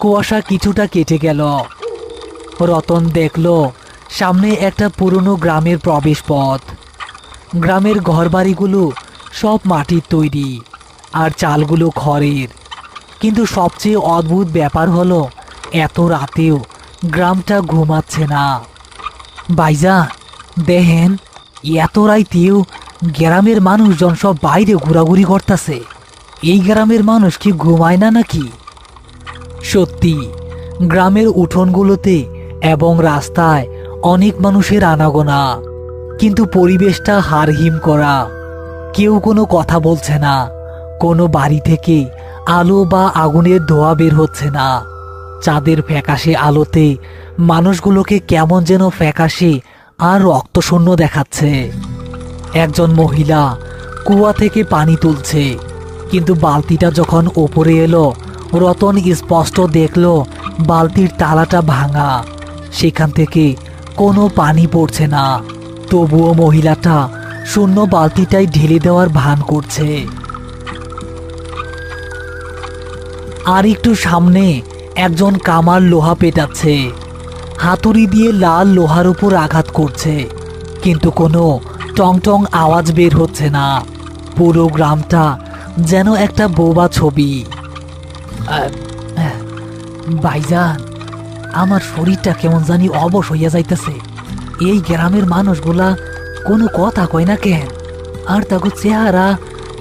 কুয়াশা কিছুটা কেটে গেল। রতন দেখল সামনে একটা পুরনো গ্রামের প্রবেশ পথ। গ্রামের ঘরবাড়িগুলো সব মাটির তৈরি আর চালগুলো খড়ের। কিন্তু সবচেয়ে অদ্ভুত ব্যাপার হলো এত রাতেও গ্রামটা ঘুমাচ্ছে না। ভাইজান, দেখেন, এত রাইতেও গ্রামের মানুষজন সব বাইরে ঘোরাঘুরি করতেছে। এই গ্রামের মানুষ কি ঘুমায় না নাকি? সত্যি, গ্রামের উঠোনগুলোতে এবং রাস্তায় অনেক মানুষের আনাগোনা, কিন্তু পরিবেশটা হাড়হিম করা। কেউ কোনো কথা বলছে না, কোনো বাড়ি থেকে আলো বা আগুনের ধোঁয়া বের হচ্ছে না। চাঁদের ফ্যাকাশে আলোতে মানুষগুলোকে কেমন যেন ফ্যাকাশে আর রক্তশূন্য দেখাচ্ছে। একজন মহিলা কুয়া থেকে পানি তুলছে, কিন্তু বালতিটা যখন ওপরে এলো, রতন স্পষ্ট দেখল বালতির তালাটা ভাঙা। সেখান থেকে কোনো পানি পড়ছে না। তবুও মহিলাটা শূন্য বালতিটাই ঢেলে দেওয়ার ভান করছে। আর একটু সামনে একজন কামার লোহা পেটাচ্ছে, হাতুড়ি দিয়ে লাল লোহার উপর আঘাত করছে, কিন্তু কোনো টং টং আওয়াজ বের হচ্ছে না। পুরো গ্রামটা যেন একটা বোবা ছবি। ভাইজান, আমার শরীরটা কেমন জানি অবশ হইয়া যাইতেছে। এই গ্রামের মানুষগুলা কোনো কথা কয় না কেন? আর তাকে চেহারা